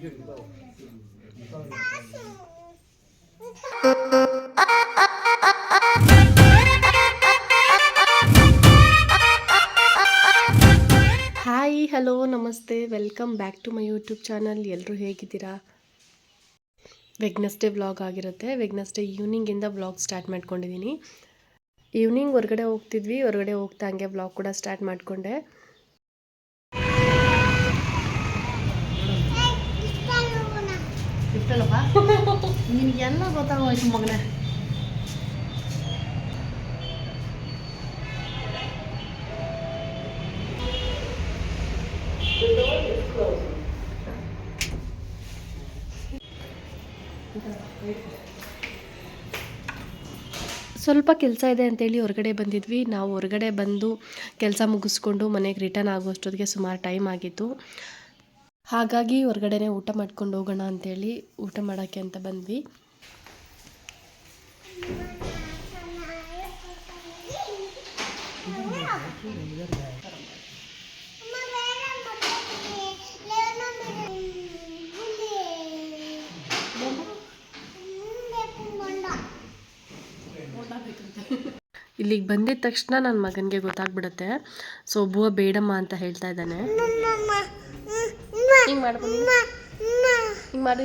Hi, hello, ನಮಸ್ತೆ, welcome back to my YouTube channel. ಎಲ್ಲರೂ ಹೇಗಿದ್ದೀರಾ? ವೆಗ್ನಸ್ಡೇ ವ್ಲಾಗ್ ಆಗಿರುತ್ತೆ. ವೆಗ್ನಸ್ಡೇ ಈವ್ನಿಂಗಿಂದ ವ್ಲಾಗ್ ಸ್ಟಾರ್ಟ್ ಮಾಡ್ಕೊಂಡಿದ್ದೀನಿ. ಈವ್ನಿಂಗ್ ಹೊರಗಡೆ ಹೋಗ್ತಿದ್ವಿ, ಹೊರಗಡೆ ಹೋಗ್ತಾ ಹಂಗೆ ವ್ಲಾಗ್ ಕೂಡ ಸ್ಟಾರ್ಟ್ ಮಾಡಿಕೊಂಡೆ. ನಿನಗೆಲ್ಲ ಗೊತ್ತಾಗೋಯ್ತು ಮಗನೇ. ಸ್ವಲ್ಪ ಕೆಲಸ ಇದೆ ಅಂತೇಳಿ ಹೊರಗಡೆ ಬಂದಿದ್ವಿ. ನಾವು ಹೊರಗಡೆ ಬಂದು ಕೆಲಸ ಮುಗಿಸ್ಕೊಂಡು ಮನೆಗೆ ರಿಟರ್ನ್ ಆಗೋಷ್ಟೊತ್ತಿಗೆ ಸುಮಾರು ಟೈಮ್ ಆಗಿತ್ತು. ಹಾಗಾಗಿ ಹೊರಗಡೆನೇ ಊಟ ಮಾಡ್ಕೊಂಡು ಹೋಗೋಣ ಅಂತೇಳಿ ಊಟ ಮಾಡೋಕ್ಕೆ ಅಂತ ಬಂದ್ವಿ. ಇಲ್ಲಿಗೆ ಬಂದಿದ ತಕ್ಷಣ ನನ್ನ ಮಗನಿಗೆ ಗೊತ್ತಾಗ್ಬಿಡುತ್ತೆ. ಸೊ ಬುವ ಬೇಡಮ್ಮ ಅಂತ ಹೇಳ್ತಾ ಇದ್ದಾನೆ. ಹಿಂಗೆ ಮಾಡ್ಕೊಂಡು ಹಿಂಗೆ ಮಾಡಿ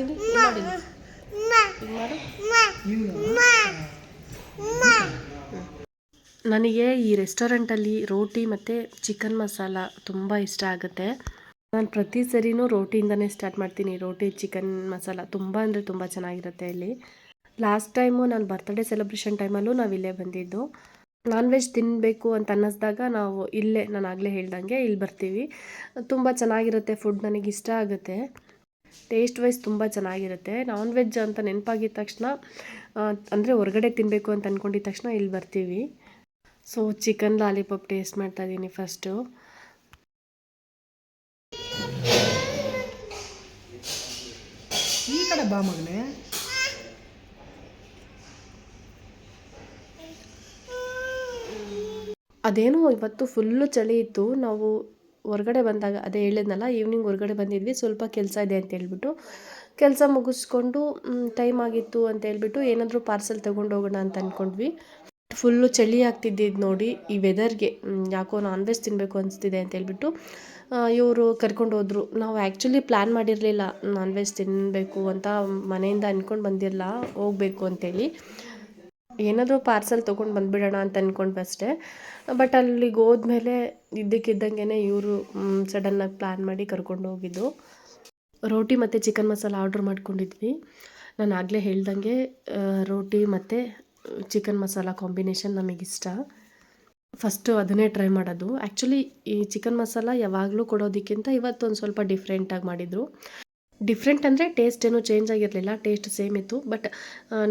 ನನಗೆ ಈ ರೆಸ್ಟೋರೆಂಟಲ್ಲಿ ರೋಟಿ ಮತ್ತು ಚಿಕನ್ ಮಸಾಲ ತುಂಬ ಇಷ್ಟ ಆಗುತ್ತೆ. ನಾನು ಪ್ರತಿ ಸರಿನೂ ರೋಟಿಯಿಂದನೇ ಸ್ಟಾರ್ಟ್ ಮಾಡ್ತೀನಿ. ರೋಟಿ ಚಿಕನ್ ಮಸಾಲ ತುಂಬ ಅಂದರೆ ತುಂಬ ಚೆನ್ನಾಗಿರುತ್ತೆ ಇಲ್ಲಿ. ಲಾಸ್ಟ್ ಟೈಮು ನಾನು ಬರ್ತ್ಡೇ ಸೆಲೆಬ್ರೇಷನ್ ಟೈಮಲ್ಲೂ ನಾವು ಇಲ್ಲೇ ಬಂದಿದ್ದು. ನಾನ್ ವೆಜ್ ತಿನ್ನಬೇಕು ಅಂತ ಅನ್ನಿಸ್ದಾಗ ನಾವು ಇಲ್ಲೇ, ನಾನು ಆಗಲೇ ಹೇಳ್ದಂಗೆ ಇಲ್ಲಿ ಬರ್ತೀವಿ. ತುಂಬ ಚೆನ್ನಾಗಿರುತ್ತೆ ಫುಡ್, ನನಗೆ ಇಷ್ಟ ಆಗುತ್ತೆ. ಟೇಸ್ಟ್ ವೈಸ್ ತುಂಬ ಚೆನ್ನಾಗಿರುತ್ತೆ. ನಾನ್ ವೆಜ್ ಅಂತ ನೆನಪಾಗಿದ ತಕ್ಷಣ ಅಂದರೆ ಹೊರಗಡೆ ತಿನ್ನಬೇಕು ಅಂತ ಅಂದ್ಕೊಂಡಿದ್ದ ತಕ್ಷಣ ಇಲ್ಲಿ ಬರ್ತೀವಿ. ಸೊ ಚಿಕನ್ ಲಾಲಿಪಾಪ್ ಟೇಸ್ಟ್ ಮಾಡ್ತಾಯಿದ್ದೀನಿ ಫಸ್ಟು. ಈ ಕಡೆ ಬಾ ಮಗನೇ. ಅದೇನೋ ಇವತ್ತು ಫುಲ್ಲು ಚಳಿ ಇತ್ತು. ನಾವು ಹೊರಗಡೆ ಬಂದಾಗ ಅದೇ ಹೇಳಿದ್ನಲ್ಲ, ಈವ್ನಿಂಗ್ ಹೊರಗಡೆ ಬಂದಿದ್ವಿ. ಸ್ವಲ್ಪ ಕೆಲಸ ಇದೆ ಅಂತ ಹೇಳ್ಬಿಟ್ಟು ಕೆಲಸ ಮುಗಿಸ್ಕೊಂಡು ಟೈಮ್ ಆಗಿತ್ತು ಅಂತ ಹೇಳ್ಬಿಟ್ಟು ಏನಾದರೂ ಪಾರ್ಸೆಲ್ ತೊಗೊಂಡು ಹೋಗೋಣ ಅಂತ ಅಂದ್ಕೊಂಡ್ವಿ. ಫುಲ್ಲು ಚಳಿ ಆಗ್ತಿದ್ದಿದ್ದು ನೋಡಿ ಈ ವೆದರ್ಗೆ ಯಾಕೋ ನಾನ್ ವೆಜ್ ತಿನ್ನಬೇಕು ಅನಿಸ್ತಿದೆ ಅಂತ ಹೇಳ್ಬಿಟ್ಟು ಇವರು ಕರ್ಕೊಂಡು ಹೋದರು. ನಾವು ಆ್ಯಕ್ಚುಲಿ ಪ್ಲ್ಯಾನ್ ಮಾಡಿರಲಿಲ್ಲ ನಾನ್ ವೆಜ್ ತಿನ್ನಬೇಕು ಅಂತ, ಮನೆಯಿಂದ ಅಂದ್ಕೊಂಡು ಬಂದಿರಲ್ಲ ಹೋಗಬೇಕು ಅಂತೇಳಿ. ಏನಾದರೂ ಪಾರ್ಸೆಲ್ ತೊಗೊಂಡು ಬಂದುಬಿಡೋಣ ಅಂತ ಅಂದ್ಕೊಂಡ್ವಿ ಅಷ್ಟೇ. ಬಟ್ ಅಲ್ಲಿಗೆ ಹೋದ್ಮೇಲೆ ಇದ್ದಕ್ಕಿದ್ದಂಗೆ ಇವರು ಸಡನ್ನಾಗಿ ಪ್ಲ್ಯಾನ್ ಮಾಡಿ ಕರ್ಕೊಂಡು ಹೋಗಿದ್ದು. ರೋಟಿ ಮತ್ತು ಚಿಕನ್ ಮಸಾಲ ಆರ್ಡ್ರ್ ಮಾಡ್ಕೊಂಡಿದ್ವಿ. ನಾನು ಆಗಲೇ ಹೇಳ್ದಂಗೆ ರೋಟಿ ಮತ್ತು ಚಿಕನ್ ಮಸಾಲ ಕಾಂಬಿನೇಷನ್ ನಮಗಿಷ್ಟ. ಫಸ್ಟು ಅದನ್ನೇ ಟ್ರೈ ಮಾಡೋದು. ಆ್ಯಕ್ಚುಲಿ ಈ ಚಿಕನ್ ಮಸಾಲ ಯಾವಾಗಲೂ ಕೊಡೋದಕ್ಕಿಂತ ಇವತ್ತೊಂದು ಸ್ವಲ್ಪ ಡಿಫ್ರೆಂಟಾಗಿ ಮಾಡಿದರು. ಡಿಫ್ರೆಂಟ್ ಅಂದರೆ ಟೇಸ್ಟ್ ಏನೂ ಚೇಂಜ್ ಆಗಿರಲಿಲ್ಲ, ಟೇಸ್ಟ್ ಸೇಮ್ ಇತ್ತು. ಬಟ್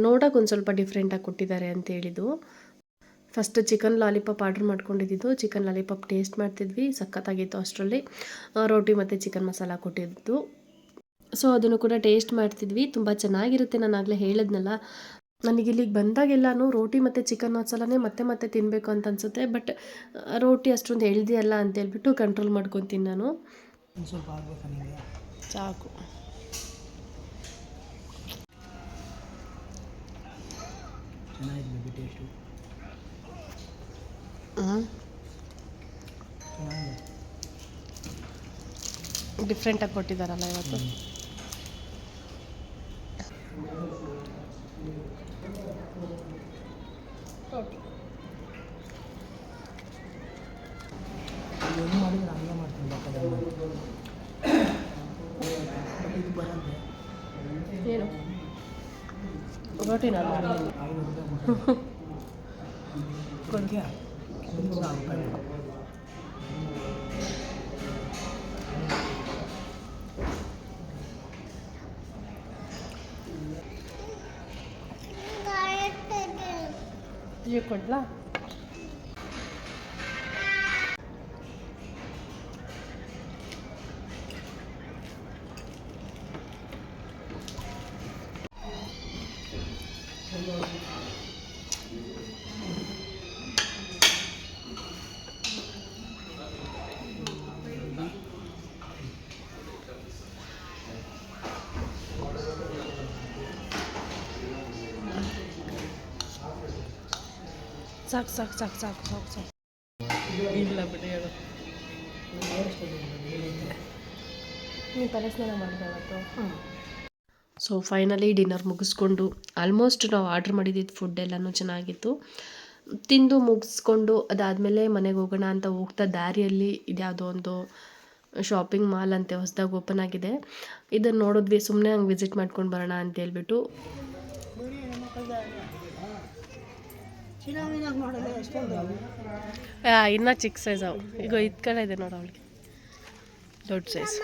ನೋಡೋಕೆ ಒಂದು ಸ್ವಲ್ಪ ಡಿಫ್ರೆಂಟಾಗಿ ಕೊಟ್ಟಿದ್ದಾರೆ ಅಂತ ಹೇಳಿದ್ದು. ಫಸ್ಟ್ ಚಿಕನ್ ಲಾಲಿಪಾಪ್ ಆರ್ಡ್ರ್ ಮಾಡ್ಕೊಂಡಿದ್ದು. ಚಿಕನ್ ಲಾಲಿಪಾಪ್ ಟೇಸ್ಟ್ ಮಾಡ್ತಿದ್ವಿ, ಸಖತ್ತಾಗಿತ್ತು. ಅಷ್ಟರಲ್ಲಿ ರೋಟಿ ಮತ್ತು ಚಿಕನ್ ಮಸಾಲ ಕೊಟ್ಟಿದ್ದು. ಸೊ ಅದನ್ನು ಕೂಡ ಟೇಸ್ಟ್ ಮಾಡ್ತಿದ್ವಿ. ತುಂಬ ಚೆನ್ನಾಗಿರುತ್ತೆ. ನಾನು ಆಗಲೇ ಹೇಳಿದ್ನಲ್ಲ, ನನಗೆ ಇಲ್ಲಿಗೆ ಬಂದಾಗೆಲ್ಲನೂ ರೋಟಿ ಮತ್ತು ಚಿಕನ್ ಮಸಾಲನೇ ಮತ್ತೆ ಮತ್ತೆ ತಿನ್ನಬೇಕು ಅಂತ ಅನಿಸುತ್ತೆ. ಬಟ್ ರೋಟಿ ಅಷ್ಟೊಂದು ಹೆಲ್ದಿ ಅಲ್ಲ ಅಂತೇಳ್ಬಿಟ್ಟು ಕಂಟ್ರೋಲ್ ಮಾಡ್ಕೊತೀನಿ ನಾನು. ಸ್ವಲ್ಪ ಆಗ್ಬೇಕು, ಸಾಕು. ಚೆನ್ನಾಗಿದೆ ಟೇಸ್ಟು. ಡಿಫ್ರೆಂಟಾಗಿ ಕೊಟ್ಟಿದ್ದಾರಲ್ಲ ಇವತ್ತು. ಏನು ಮಾಡಿದ್ರೆ ಹಂಗೆ ಮಾಡ್ತೀನಿ ಇದು ಬರಲ್ಲ. ಏನು ರೋಟಿನ ಕೊಡ್ಗೆ ಕೊಡ್ಲಾ? ಸಾಕು ಸಾಕು ಸಾಕು ಸಾಕು ಸಾಕು ಸಾಕು ಇಲ್ಲ ಬಿಡಿ ಹೇಳು. ನೀವು ತಲೆ ಸ್ನಾನ ಮಾಡಿದಾವತ್ತು. ಸೊ ಫೈನಲಿ ಡಿನ್ನರ್ ಮುಗಿಸ್ಕೊಂಡು ಆಲ್ಮೋಸ್ಟ್ ನಾವು ಆರ್ಡ್ರ್ ಮಾಡಿದ್ದಿದ್ದು ಫುಡ್ ಎಲ್ಲನೂ ಚೆನ್ನಾಗಿತ್ತು. ತಿಂದು ಮುಗಿಸ್ಕೊಂಡು ಅದಾದಮೇಲೆ ಮನೆಗೆ ಹೋಗೋಣ ಅಂತ ಹೋಗ್ತಾ ದಾರಿಯಲ್ಲಿ ಇದ್ಯಾವುದೋ ಒಂದು ಶಾಪಿಂಗ್ ಮಾಲ್ ಅಂತೆ ಹೊಸದಾಗಿ ಓಪನ್ ಆಗಿದೆ. ಇದನ್ನು ನೋಡಿದ್ವಿ, ಸುಮ್ಮನೆ ಹಂಗೆ ವಿಸಿಟ್ ಮಾಡ್ಕೊಂಡು ಬರೋಣ ಅಂತ ಹೇಳ್ಬಿಟ್ಟು. ಇನ್ನೂ ಚಿಕ್ಕ ಸೈಜ್ ಅವು. ಈಗ ಇದು ಕಡೆ ಇದೆ ನೋಡು ಅವಳಿಗೆ ದೊಡ್ಡ ಸೈಜ್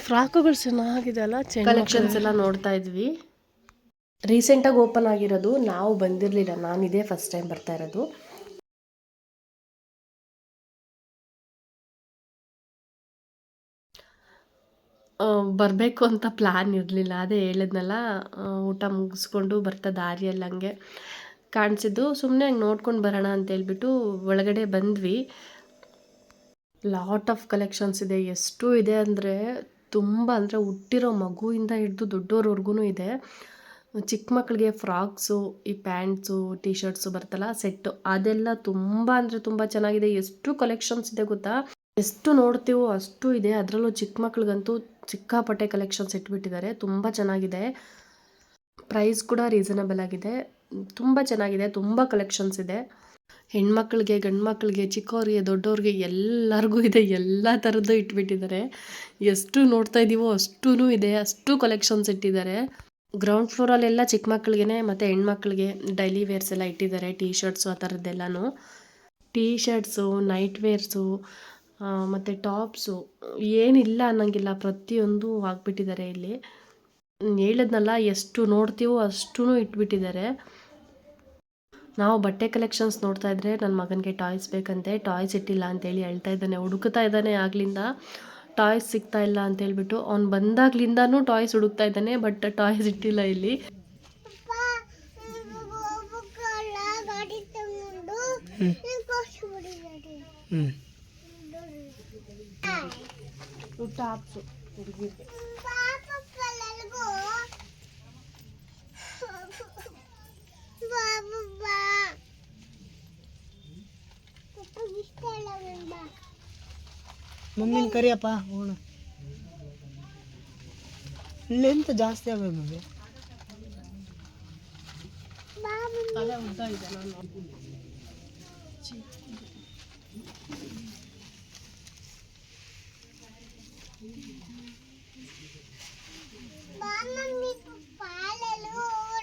ಫ್ರಾಕುಗಳು ಚೆನ್ನಾಗಿದೆ ಅಲ್ಲ. ಕಲೆಕ್ಷನ್ಸ್ ಎಲ್ಲ ನೋಡ್ತಾ ಇದ್ವಿ. ರೀಸೆಂಟಾಗಿ ಓಪನ್ ಆಗಿರೋದು, ನಾವು ಬಂದಿರಲಿಲ್ಲ. ನಾನಿದೇ ಫಸ್ಟ್ ಟೈಮ್ ಬರ್ತಾ ಇರೋದು. ಬರಬೇಕು ಅಂತ ಪ್ಲ್ಯಾನ್ ಇರಲಿಲ್ಲ. ಅದೇ ಹೇಳಿದ್ನಲ್ಲ, ಊಟ ಮುಗಿಸ್ಕೊಂಡು ಬರ್ತಾ ದಾರಿಯಲ್ಲಿ ಹಂಗೆ ಕಾಣಿಸಿದ್ದು. ಸುಮ್ಮನೆ ಹಂಗೆ ನೋಡ್ಕೊಂಡು ಬರೋಣ ಅಂತೇಳ್ಬಿಟ್ಟು ಒಳಗಡೆ ಬಂದ್ವಿ. ಲಾಟ್ ಆಫ್ ಕಲೆಕ್ಷನ್ಸ್ ಇದೆ. ಎಷ್ಟು ಇದೆ ಅಂದರೆ ತುಂಬ, ಅಂದರೆ ಹುಟ್ಟಿರೋ ಮಗುವಿಂದ ಹಿಡಿದು ದೊಡ್ಡೋರ್ವರೆಗೂ ಇದೆ. ಚಿಕ್ಕ ಮಕ್ಕಳಿಗೆ ಫ್ರಾಕ್ಸು, ಈ ಪ್ಯಾಂಟ್ಸು, ಟಿ ಶರ್ಟ್ಸು ಬರ್ತಲ್ಲ ಸೆಟ್ಟು, ಅದೆಲ್ಲ ತುಂಬ ಅಂದರೆ ತುಂಬ ಚೆನ್ನಾಗಿದೆ. ಎಷ್ಟು ಕಲೆಕ್ಷನ್ಸ್ ಇದೆ ಗೊತ್ತಾ, ಎಷ್ಟು ನೋಡ್ತೀವೋ ಅಷ್ಟು ಇದೆ. ಅದರಲ್ಲೂ ಚಿಕ್ಕ ಮಕ್ಳಿಗಂತೂ ಸಿಕ್ಕಾಪಟ್ಟೆ ಕಲೆಕ್ಷನ್ಸ್ ಇಟ್ಬಿಟ್ಟಿದ್ದಾರೆ. ತುಂಬ ಚೆನ್ನಾಗಿದೆ. ಪ್ರೈಸ್ ಕೂಡ ರೀಸನಬಲ್ ಆಗಿದೆ. ತುಂಬ ಚೆನ್ನಾಗಿದೆ. ತುಂಬ ಕಲೆಕ್ಷನ್ಸ್ ಇದೆ. ಹೆಣ್ಮಕ್ಳಿಗೆ, ಗಂಡು ಮಕ್ಕಳಿಗೆ, ಚಿಕ್ಕವ್ರಿಗೆ, ದೊಡ್ಡವ್ರಿಗೆ ಎಲ್ಲರಿಗೂ ಇದೆ. ಎಲ್ಲ ಥರದ್ದು ಇಟ್ಬಿಟ್ಟಿದ್ದಾರೆ. ಎಷ್ಟು ನೋಡ್ತಾ ಇದ್ದೀವೋ ಅಷ್ಟೂ ಇದೆ. ಅಷ್ಟು ಕಲೆಕ್ಷನ್ಸ್ ಇಟ್ಟಿದ್ದಾರೆ. ಗ್ರೌಂಡ್ ಫ್ಲೋರಲ್ಲೆಲ್ಲ ಚಿಕ್ಕ ಮಕ್ಕಳಿಗೆ ಮತ್ತು ಹೆಣ್ಮಕ್ಳಿಗೆ ಡೈಲಿ ವೇರ್ಸ್ ಎಲ್ಲ ಇಟ್ಟಿದ್ದಾರೆ. ಟೀ ಶರ್ಟ್ಸು ಆ ಥರದ್ದೆಲ್ಲನೂ. ಟೀ ಶರ್ಟ್ಸು, ನೈಟ್ ವೇರ್ಸು ಮತ್ತು ಟಾಪ್ಸು, ಏನಿಲ್ಲ ಅನ್ನೋಂಗಿಲ್ಲ, ಪ್ರತಿಯೊಂದು ಹಾಕ್ಬಿಟ್ಟಿದ್ದಾರೆ ಇಲ್ಲಿ. ಹೇಳಿದ್ನಲ್ಲ, ಎಷ್ಟು ನೋಡ್ತೀವೋ ಅಷ್ಟೂ ಇಟ್ಬಿಟ್ಟಿದ್ದಾರೆ. ನಾವು ಬಟ್ಟೆ ಕಲೆಕ್ಷನ್ಸ್ ನೋಡ್ತಾ ಇದ್ರೆ ನನ್ನ ಮಗನಿಗೆ ಟಾಯ್ಸ್ ಬೇಕಂತೆ. ಟಾಯ್ಸ್ ಇಟ್ಟಿಲ್ಲ ಅಂತೇಳಿ ಹೇಳ್ತಾ ಇದ್ದಾನೆ. ಹುಡುಕ್ತಾ ಇದ್ದಾನೆ ಆಗ್ಲಿಂದ, ಟಾಯ್ಸ್ ಸಿಗ್ತಾ ಇಲ್ಲ ಅಂತೇಳ್ಬಿಟ್ಟು. ಅವ್ನು ಬಂದಾಗ್ಲಿಂದನೂ ಟಾಯ್ಸ್ ಹುಡುಕ್ತಾ ಇದ್ದಾನೆ, ಬಟ್ ಟಾಯ್ಸ್ ಇಟ್ಟಿಲ್ಲ ಇಲ್ಲಿ. ಟಾಪ್ಸು ಹುಡುಗಿಗೆ ಮಮ್ಮಿನ ಕರಿಯಪ್ಪ ಹೋಣ. ಇಲ್ಲೆಂತ ಜಾಸ್ತಿ ಆಗೋದು ಮಮ್ಮಿ. ತಲೆ ಉದ್ದ ಇದೆ. ನಾನು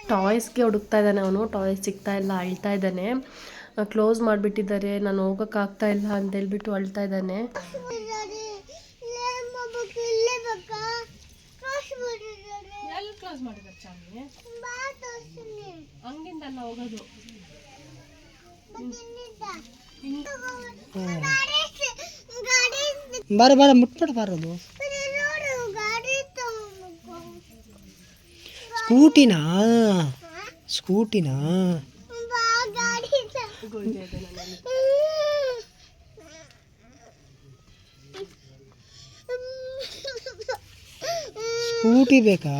ಟಾಯ್ಸ್ಗೆ ಹುಡುಕ್ತಾ ಇದ್ದಾನೆ ಅವನು. ಟಾಯ್ಸ್ ಸಿಗ್ತಾ ಇಲ್ಲ, ಅಳ್ತಾ ಇದ್ದಾನೆ. ಕ್ಲೋಸ್ ಮಾಡಿಬಿಟ್ಟಿದ್ದಾರೆ, ನಾನು ಹೋಗೋಕ್ಕಾಗ್ತಾ ಇಲ್ಲ ಅಂತೇಳ್ಬಿಟ್ಟು ಅಳ್ತಾ ಇದ್ದಾನೆ. ಕ್ಲೋಸ್ ಮಾಡಿದ್ದಾರೆ ಚಾಮಿ, ಹಂಗಿಂದಲ್ಲ ಹೋಗೋದು. ಬಾರ ಬಾರ ಮುಟ್ಬಿಡ ಬಾರದು. ಸ್ಕೂಟಿನಾ ಸ್ಕೂಟಿನಾ ಸ್ಕೂಟಿ ಬೇಕಾ?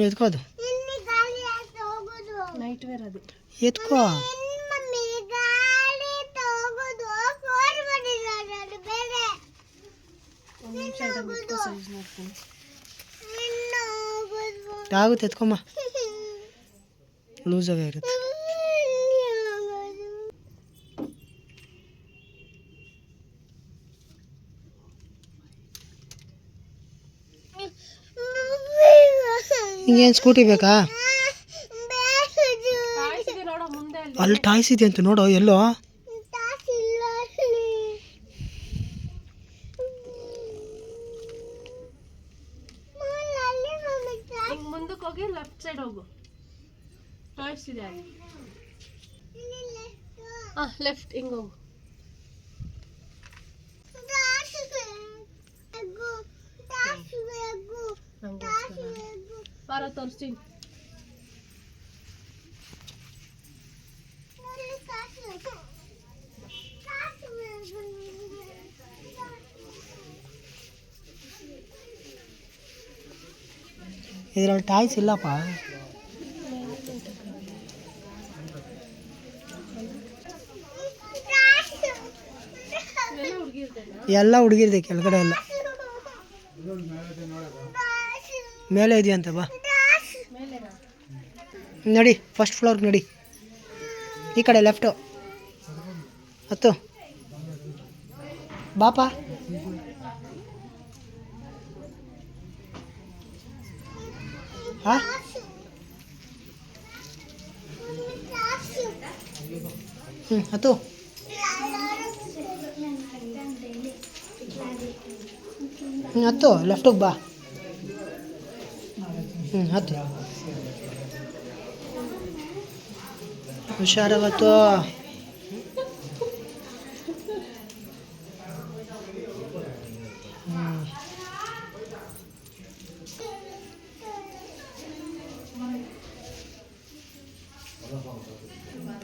ಎತ್ಕೋದು ನೈಟ್ ವೇರ್ ಅದು. ಎತ್ಕೋ. ಆಗುತ್ತೆ ಎತ್ಕೊಮ್ಮ, ಲೂಸ್ ಆಗೇ ಇರುತ್ತೆ. ನಿಂಗೇನು ಸ್ಕೂಟಿ ಬೇಕಾ? ಅಲ್ಲಿ ಟಾಯ್ಸ್ ಇದೆ ಅಂತ ನೋಡು. ಎಲ್ಲೋ ಮುಂದಕ್ಕೆ ಹೋಗಿ ಲೆಫ್ಟ್ ಸೈಡ್ ಹೋಗು, ಟಾಯ್ಸ್ ಇದೆ. ಲೆಫ್ಟ್ ಹಿಂಗೆ ಹೋಗು. ಬಾರ ತೋರಿಸ್ತೀನಿ. ಇದರಲ್ಲಿ ಟಾಯ್ಸ್ ಇಲ್ಲಪ್ಪ. ಎಲ್ಲ ಹುಡುಗಿರ್ದೆ ಕೆಳಗಡೆ ಎಲ್ಲ. ಮೇಲೆ ಇದೆಯಂತ ಬಾ ನಡಿ, ಫಸ್ಟ್ ಫ್ಲೋರ್ಗೆ ನಡಿ. ಈ ಕಡೆ ಲೆಫ್ಟು ಹತ್ತು ಬಾಪಾ. ಹಾಂ ಹತ್ತು. ಹತ್ತು ಲೆಫ್ಟಿಗೆ ಬಾ. ಹತ್ತು ಹುಷಾರಾಗತ್ತು.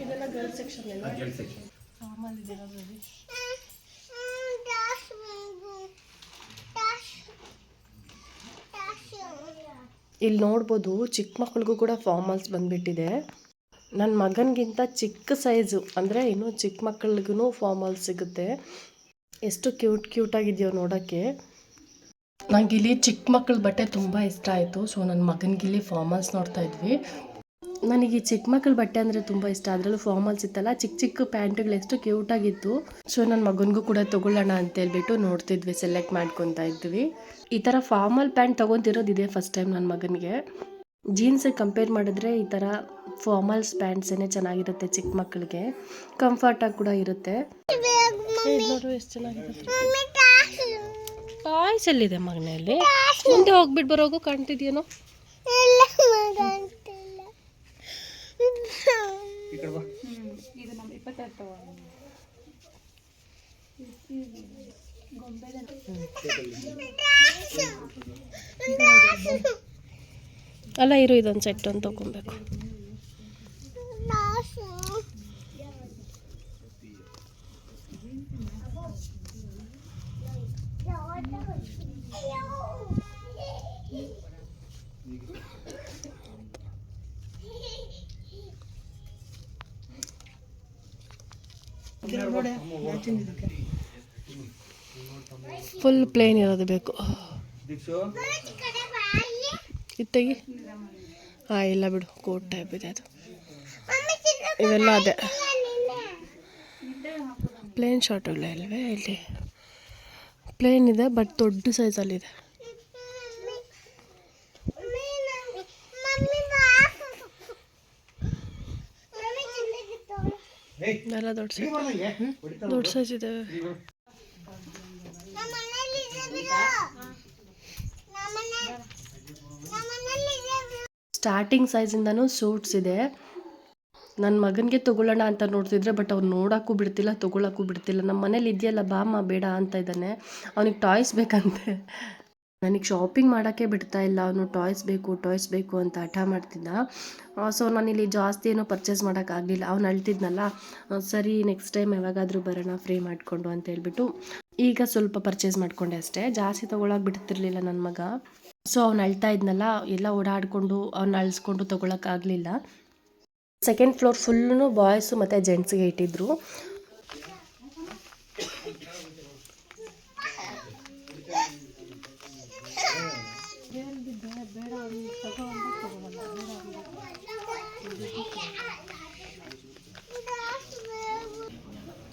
ಇದೆಲ್ಲ ಗರ್ಲ್ಸ್ ಸೆಕ್ಷನ್ ಎಲ್ಲ. ಇಲ್ಲಿ ನೋಡ್ಬೋದು ಚಿಕ್ಕ ಮಕ್ಳಿಗೂ ಕೂಡ ಫಾರ್ಮಲ್ಸ್ ಬಂದ್ಬಿಟ್ಟಿದೆ. ನನ್ನ ಮಗನಿಗಿಂತ ಚಿಕ್ಕ ಸೈಜು ಅಂದರೆ ಇನ್ನೂ ಚಿಕ್ಕ ಮಕ್ಕಳಿಗೂ ಫಾರ್ಮಲ್ಸ್ ಸಿಗುತ್ತೆ. ಎಷ್ಟು ಕ್ಯೂಟಾಗಿದೆಯೋ ನೋಡೋಕ್ಕೆ. ನನಗಿಲ್ಲಿ ಚಿಕ್ಕ ಮಕ್ಕಳ ಬಟ್ಟೆ ತುಂಬ ಇಷ್ಟ ಆಯಿತು. ಸೊ ನನ್ನ ಮಗನಿಗಿಲ್ಲಿ ಫಾರ್ಮಲ್ಸ್ ನೋಡ್ತಾ ಇದ್ವಿ. ನನಗೆ ಚಿಕ್ಕ ಮಕ್ಕಳ ಬಟ್ಟೆ ಅಂದರೆ ತುಂಬ ಇಷ್ಟ. ಅದರಲ್ಲೂ ಫಾರ್ಮಲ್ಸ್ ಇತ್ತಲ್ಲ, ಚಿಕ್ಕ ಚಿಕ್ಕ ಪ್ಯಾಂಟ್ಗಳು ಎಷ್ಟು ಕ್ಯೂಟಾಗಿತ್ತು. ಸೊ ನನ್ನ ಮಗನಿಗೂ ಕೂಡ ತೊಗೊಳ್ಳೋಣ ಅಂತೇಳ್ಬಿಟ್ಟು ನೋಡ್ತಿದ್ವಿ, ಸೆಲೆಕ್ಟ್ ಮಾಡ್ಕೊತಾ ಇದ್ವಿ. ಈ ಥರ ಫಾರ್ಮಲ್ ಪ್ಯಾಂಟ್ ತೊಗೊತಿರೋದು ಇದೆ ಫಸ್ಟ್ ಟೈಮ್ ನನ್ನ ಮಗನಿಗೆ. ಜೀನ್ಸಿಗೆ ಕಂಪೇರ್ ಮಾಡಿದ್ರೆ ಈ ಥರ ಫಾರ್ಮಲ್ಸ್ ಪ್ಯಾಂಟ್ಸೇ ಚೆನ್ನಾಗಿರುತ್ತೆ ಚಿಕ್ಕ ಮಕ್ಕಳಿಗೆ, ಕಂಫರ್ಟಾಗಿ ಕೂಡ ಇರುತ್ತೆ. ನೋಡು ಎಷ್ಟು ಚೆನ್ನಾಗಿರುತ್ತೆ. ಟಾಯ್ಸ್ ಎಲ್ಲಿದೆ ಮಗನಲ್ಲಿ? ಮುಂದೆ ಹೋಗ್ಬಿಟ್ಟು ಬರೋಗು ಕಾಣ್ತಿದ್ಯೇನೋ. ಅಲ್ಲ ಇರು, ಇದೊಂದು ಸೆಟ್ ಅಂತ ತಗೊಬೇಕು. ಫುಲ್ ಪ್ಲೇನ್ ಇರೋದು ಬೇಕು. ಇತ್ತಗಿ ಇಲ್ಲ ಬಿಡು, ಕೋಟ್ ಟೈಪ್ ಇದೆ ಅದು. ಇವೆಲ್ಲ ಅದೇ ಪ್ಲೇನ್ ಶಾರ್ಟ್ಗಳೇ ಅಲ್ವೇ? ಇಲ್ಲಿ ಪ್ಲೇನ್ ಇದೆ ಬಟ್ ದೊಡ್ಡ ಸೈಜಲ್ಲಿದೆ. ಎಲ್ಲ ದೊಡ್ಡ ಸೈಜ್ ಇದೆ. ಸ್ಟಾರ್ಟಿಂಗ್ ಸೈಜಿಂದನೂ ಸೂಟ್ಸ್ ಇದೆ. ನನ್ನ ಮಗನಿಗೆ ತೊಗೊಳ್ಳೋಣ ಅಂತ ನೋಡ್ತಿದ್ರೆ ಬಟ್ ಅವ್ನು ನೋಡೋಕ್ಕೂ ಬಿಡ್ತಿಲ್ಲ, ತೊಗೊಳಕ್ಕೂ ಬಿಡ್ತಿಲ್ಲ. ನಮ್ಮ ಮನೇಲಿ ಇದೆಯಲ್ಲ ಬಾಮ್ಮ ಬೇಡ ಅಂತ ಇದ್ದಾನೆ. ಅವನಿಗೆ ಟಾಯ್ಸ್ ಬೇಕಂತೆ. ನನಗೆ ಶಾಪಿಂಗ್ ಮಾಡೋಕ್ಕೆ ಬಿಡ್ತಾ ಇಲ್ಲ. ಅವನು ಟಾಯ್ಸ್ ಬೇಕು ಅಂತ ಹಠ ಮಾಡ್ತಿದ್ದ. ಸೊ ನಾನಿಲ್ಲಿ ಜಾಸ್ತಿ ಏನೋ ಪರ್ಚೇಸ್ ಮಾಡೋಕ್ಕಾಗಲಿಲ್ಲ. ಅವ್ನು ಅಳ್ತಿದ್ನಲ್ಲ, ಸರಿ ನೆಕ್ಸ್ಟ್ ಟೈಮ್ ಯಾವಾಗಾದರೂ ಬರೋಣ ಫ್ರೀ ಮಾಡಿಕೊಂಡು ಅಂತ ಹೇಳ್ಬಿಟ್ಟು ಈಗ ಸ್ವಲ್ಪ ಪರ್ಚೇಸ್ ಮಾಡಿಕೊಂಡೆ ಅಷ್ಟೇ. ಜಾಸ್ತಿ ತೊಗೊಳಕ್ಕೆ ಬಿಡ್ತಿರ್ಲಿಲ್ಲ ನನ್ನ ಮಗ. ಸೊ ಅವ್ನು ಅಳ್ತಾ ಇದ್ನಲ್ಲ, ಎಲ್ಲ ಓಡಾಡಿಕೊಂಡು ಅವ್ನು ಅಳಿಸ್ಕೊಂಡು ತೊಗೊಳಕ್ಕಾಗಲಿಲ್ಲ. ಸೆಕೆಂಡ್ ಫ್ಲೋರ್ ಫುಲ್ಲೂ ಬಾಯ್ಸು ಮತ್ತು ಜೆಂಟ್ಸ್ಗೆ ಇಟ್ಟಿದ್ರು.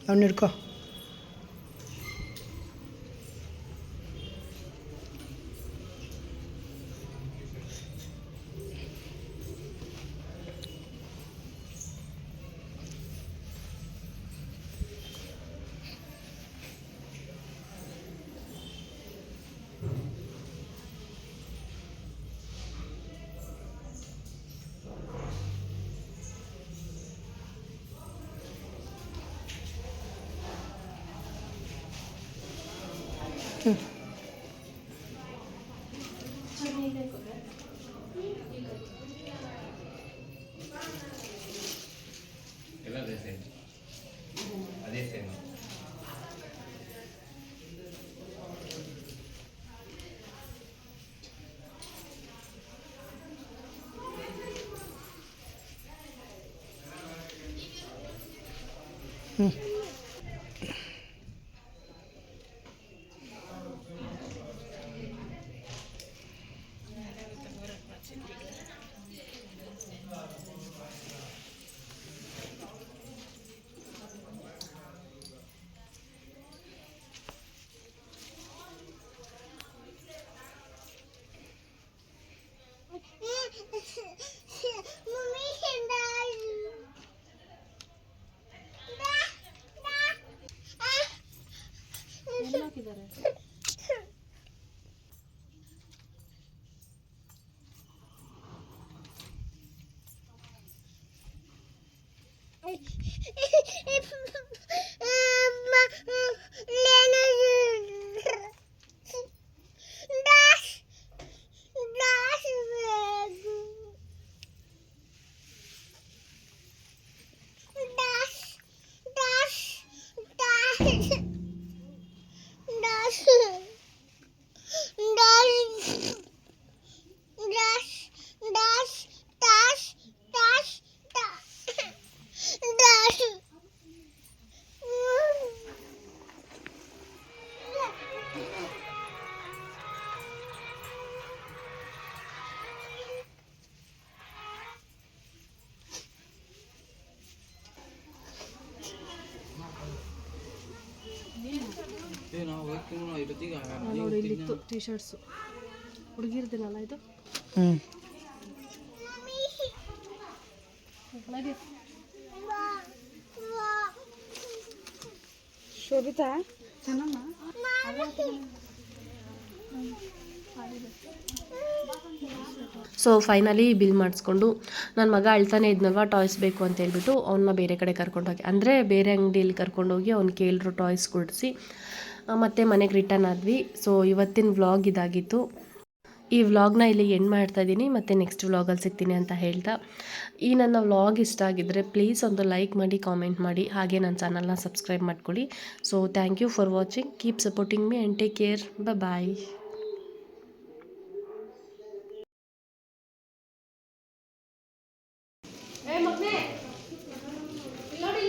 ಅವ್ನು ಹಿಡ್ಕೊ. ಹ್ಞೂ. ನೋಡಿ ಇಲ್ಲಿತ್ತು ಟೀ ಶರ್ಟ್ಸು ಹುಡುಗಿರ್ದೇನಲ್ಲ ಇದು. ಹ್ಞೂ. ಶೋಭಿತಾ ಸೊ ಫೈನಲಿ ಬಿಲ್ ಮಾಡಿಸ್ಕೊಂಡು ನನ್ನ ಮಗ ಅಳ್ತಾನೆ ಇದ್ನಲ್ವ ಟಾಯ್ಸ್ ಬೇಕು ಅಂತ ಹೇಳ್ಬಿಟ್ಟು ಅವನ್ನ ಬೇರೆ ಕಡೆ ಕರ್ಕೊಂಡೋಗಿ, ಅಂದರೆ ಬೇರೆ ಅಂಗಡಿಯಲ್ಲಿ ಕರ್ಕೊಂಡೋಗಿ ಅವ್ನು ಕೇಳಿದ್ರು ಟಾಯ್ಸ್ ಕೊಡಿಸಿ ಮತ್ತೆ ಮನೆಗೆ ರಿಟರ್ನ್ ಆದ್ವಿ. ಸೊ ಇವತ್ತಿನ ವ್ಲಾಗ್ ಇದಾಗಿತ್ತು. ಈ ವ್ಲಾಗ್ನ ಇಲ್ಲಿ ಎಂಡ್ ಮಾಡ್ತಾ ಇದ್ದೀನಿ, ಮತ್ತು ನೆಕ್ಸ್ಟ್ ವ್ಲಾಗಲ್ಲಿ ಸಿಗ್ತೀನಿ ಅಂತ ಹೇಳ್ತಾ, ಈ ನನ್ನ ವ್ಲಾಗ್ ಇಷ್ಟ ಆಗಿದ್ದರೆ ಪ್ಲೀಸ್ ಒಂದು ಲೈಕ್ ಮಾಡಿ, ಕಾಮೆಂಟ್ ಮಾಡಿ, ಹಾಗೆ ನನ್ನ ಚಾನಲ್ನ ಸಬ್ಸ್ಕ್ರೈಬ್ ಮಾಡ್ಕೊಳ್ಳಿ. So thank you for watching, keep supporting me and take care, bye. ನೋಡಿ